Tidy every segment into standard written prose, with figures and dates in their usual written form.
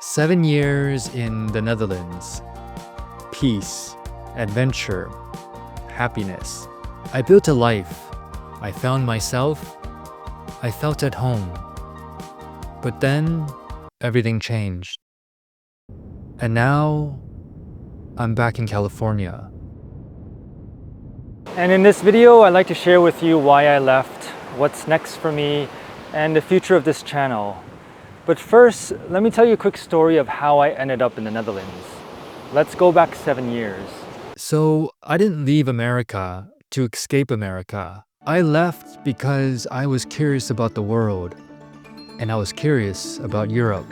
7 years in the Netherlands. Peace, adventure, happiness. I built a life. I found myself. I felt at home. But then, everything changed. And now, I'm back in California. And in this video, I'd like to share with you why I left, what's next for me, and the future of this channel. But first, let me tell you a quick story of how I ended up in the Netherlands. Let's go back 7 years. So, I didn't leave America to escape America. I left because I was curious about the world, and I was curious about Europe.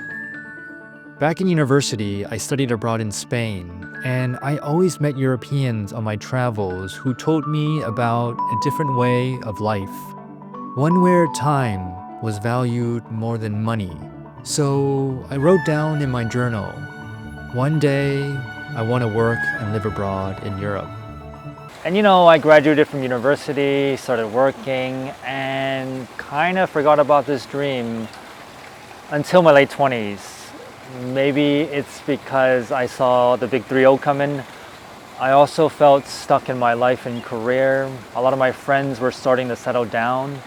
Back in university, I studied abroad in Spain, and I always met Europeans on my travels who told me about a different way of life. One where time was valued more than money. So I wrote down in my journal, one day I want to work and live abroad in Europe. And I graduated from university, started working, and kind of forgot about this dream until my late 20s. Maybe it's because I saw the big 3-0 come in. I also felt stuck in my life and career. A lot of my friends were starting to settle down.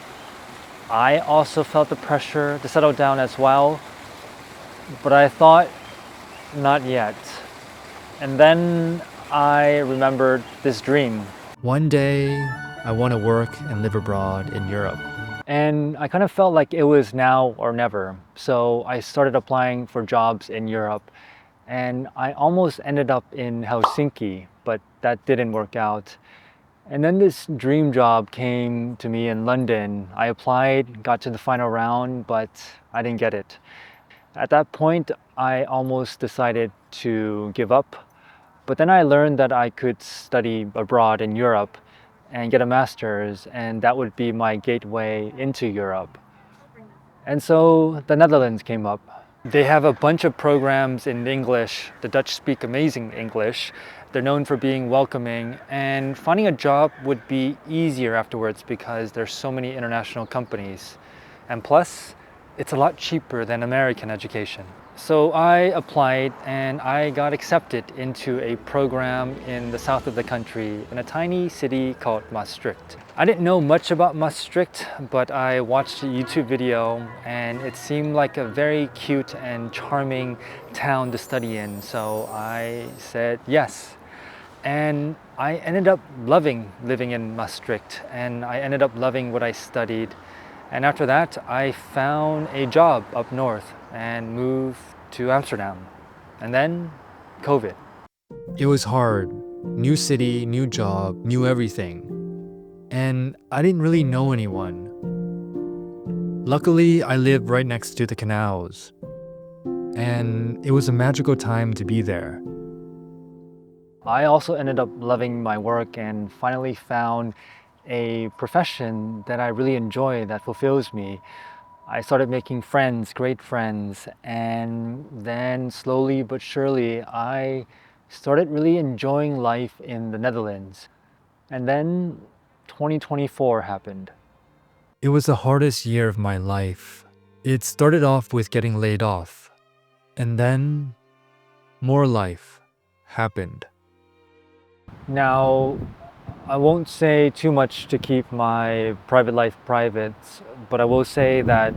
I also felt the pressure to settle down as well, but I thought, not yet. And then I remembered this dream. One day I want to work and live abroad in Europe. And I kind of felt like it was now or never. So I started applying for jobs in Europe, and I almost ended up in Helsinki, but that didn't work out. And then this dream job came to me in London. I applied, got to the final round, but I didn't get it. At that point, I almost decided to give up. But then I learned that I could study abroad in Europe and get a master's, and that would be my gateway into Europe. And so the Netherlands came up. They have a bunch of programs in English. The Dutch speak amazing English. They're known for being welcoming, and finding a job would be easier afterwards because there's so many international companies. And plus, it's a lot cheaper than American education. So I applied and I got accepted into a program in the south of the country in a tiny city called Maastricht. I didn't know much about Maastricht, but I watched a YouTube video and it seemed like a very cute and charming town to study in. So I said yes. And I ended up loving living in Maastricht, and I ended up loving what I studied. And after that, I found a job up north and moved to Amsterdam. And then, COVID. It was hard. New city, new job, new everything. And I didn't really know anyone. Luckily, I lived right next to the canals. And it was a magical time to be there. I also ended up loving my work and finally found a profession that I really enjoy, that fulfills me. I started making friends, great friends, and then slowly but surely I started really enjoying life in the Netherlands. And then 2024 happened. It was the hardest year of my life. It started off with getting laid off. And then, more life happened. Now, I won't say too much to keep my private life private, but I will say that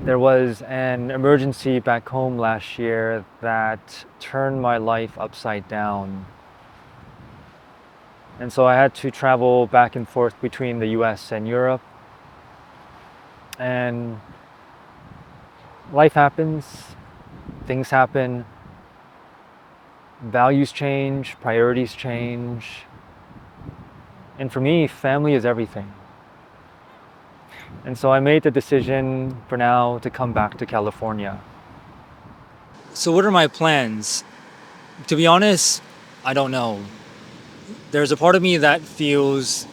there was an emergency back home last year that turned my life upside down. And so I had to travel back and forth between the US and Europe. And life happens, things happen, values change, priorities change. And for me, family is everything. And so I made the decision for now to come back to California. So what are my plans? To be honest, I don't know. There's a part of me that feels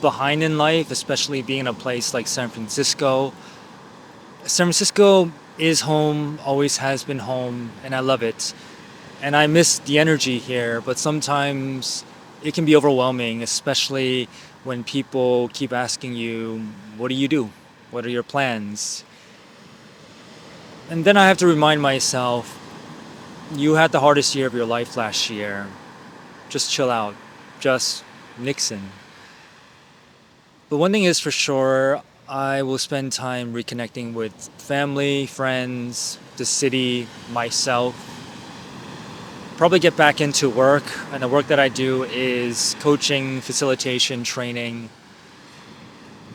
behind in life, especially being in a place like San Francisco. San Francisco is home, always has been home, and I love it. And I miss the energy here, but sometimes it can be overwhelming, especially when people keep asking you, what do you do? What are your plans? And then I have to remind myself, You had the hardest year of your life last year. Just chill out. Just Nixon. But one thing is for sure, I will spend time reconnecting with family, friends, the city, myself. Probably get back into work, and the work that I do is coaching, facilitation, training.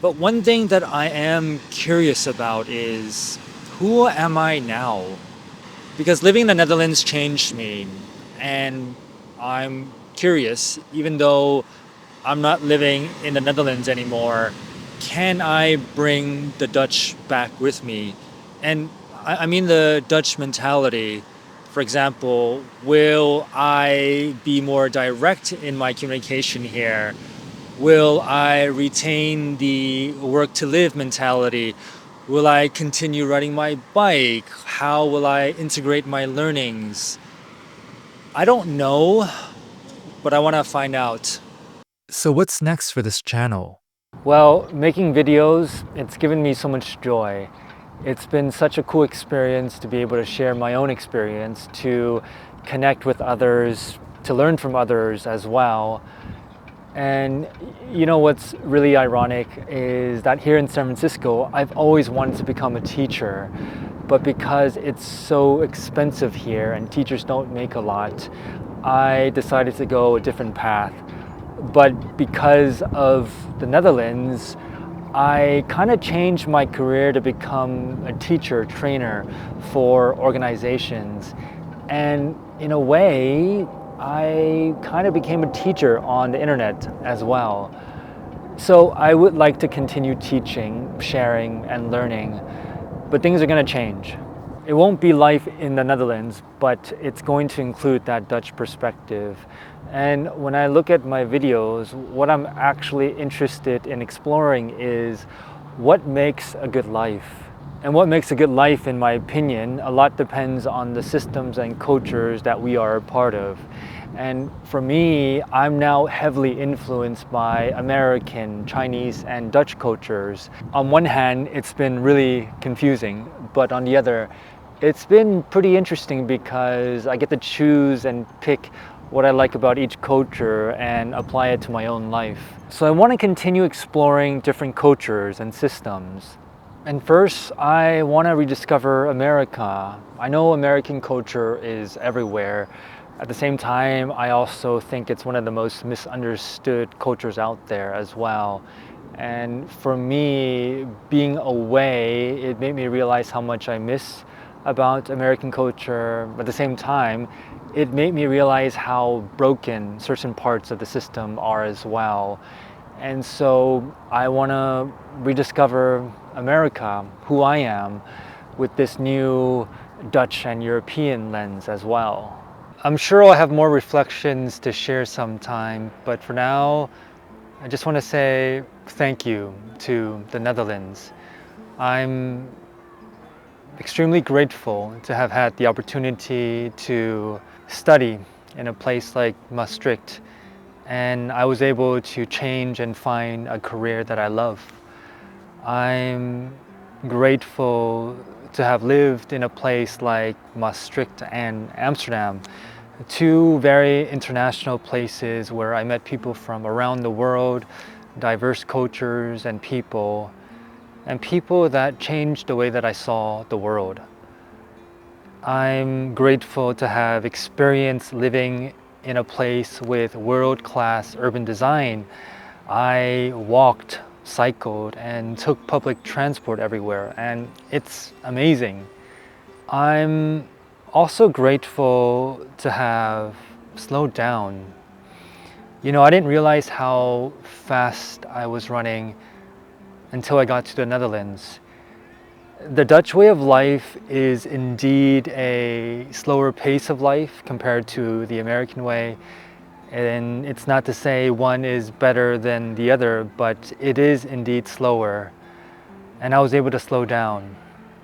But one thing that I am curious about is who am I now? Because living in the Netherlands changed me, and I'm curious, even though I'm not living in the Netherlands anymore, can I bring the Dutch back with me? And I mean the Dutch mentality. For example, will I be more direct in my communication here? Will I retain the work to live mentality? Will I continue riding my bike? How will I integrate my learnings? I don't know, but I want to find out. So what's next for this channel? Well, making videos, it's given me so much joy. It's been such a cool experience to be able to share my own experience, to connect with others, to learn from others as well. And you know what's really ironic is that here in San Francisco, I've always wanted to become a teacher. But because it's so expensive here and teachers don't make a lot, I decided to go a different path. But because of the Netherlands, I kind of changed my career to become a teacher, trainer for organizations. And in a way, I kind of became a teacher on the internet as well. So I would like to continue teaching, sharing, and learning, but things are going to change. It won't be life in the Netherlands, but it's going to include that Dutch perspective. And when I look at my videos, what I'm actually interested in exploring is what makes a good life. And what makes a good life, in my opinion, a lot depends on the systems and cultures that we are a part of. And for me, I'm now heavily influenced by American, Chinese, and Dutch cultures. On one hand, it's been really confusing, but on the other, it's been pretty interesting because I get to choose and pick what I like about each culture and apply it to my own life. So I want to continue exploring different cultures and systems. And first, I want to rediscover America. I know American culture is everywhere. At the same time, I also think it's one of the most misunderstood cultures out there as well. And for me, being away, it made me realize how much I miss about American culture. At the same time, it made me realize how broken certain parts of the system are as well. And so I want to rediscover America, who I am, with this new Dutch and European lens as well. I'm sure I'll have more reflections to share sometime, but for now, I just want to say thank you to the Netherlands. I'm extremely grateful to have had the opportunity to study in a place like Maastricht, and I was able to change and find a career that I love. I'm grateful to have lived in a place like Maastricht and Amsterdam, two very international places where I met people from around the world, diverse cultures and people that changed the way that I saw the world. I'm grateful to have experienced living in a place with world-class urban design. I walked, cycled, and took public transport everywhere, and it's amazing. I'm also grateful to have slowed down. You know, I didn't realize how fast I was running until I got to the Netherlands. The Dutch way of life is indeed a slower pace of life compared to the American way. And it's not to say one is better than the other, but it is indeed slower. And I was able to slow down.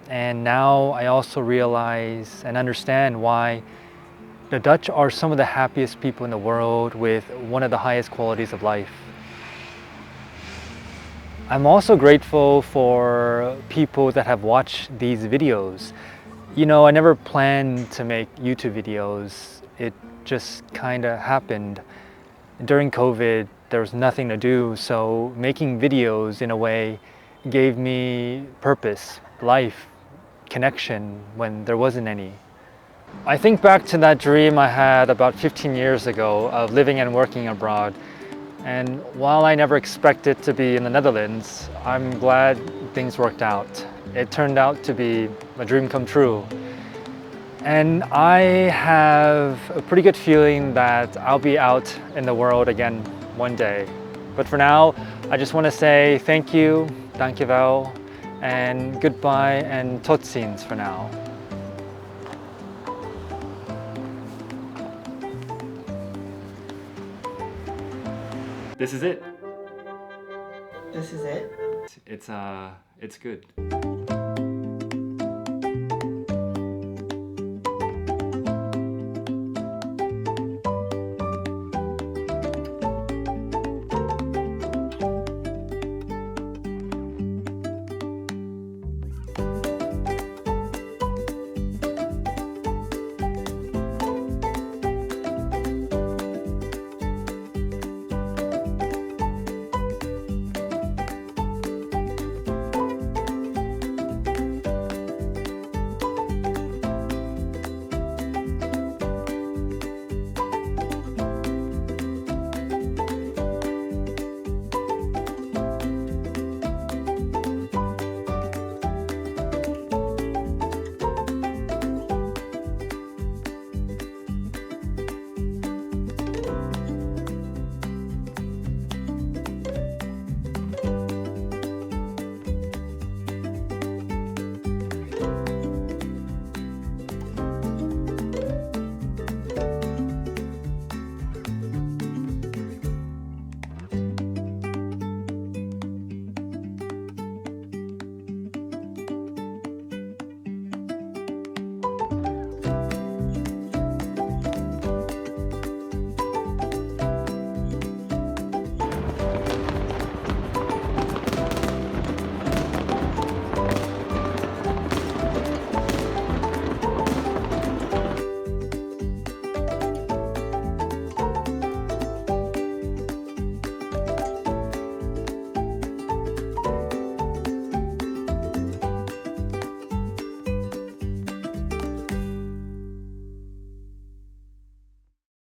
And now I also realize and understand why the Dutch are some of the happiest people in the world with one of the highest qualities of life. I'm also grateful for people that have watched these videos. You know, I never planned to make YouTube videos. It just kind of happened. During COVID, there was nothing to do, so making videos in a way gave me purpose, life, connection when there wasn't any. I think back to that dream I had about 15 years ago of living and working abroad. And while I never expected to be in the Netherlands, I'm glad things worked out. It turned out to be a dream come true. And I have a pretty good feeling that I'll be out in the world again one day. But for now, I just want to say thank you, dankjewel, and goodbye and tot ziens for now. This is it. This is it. It's good.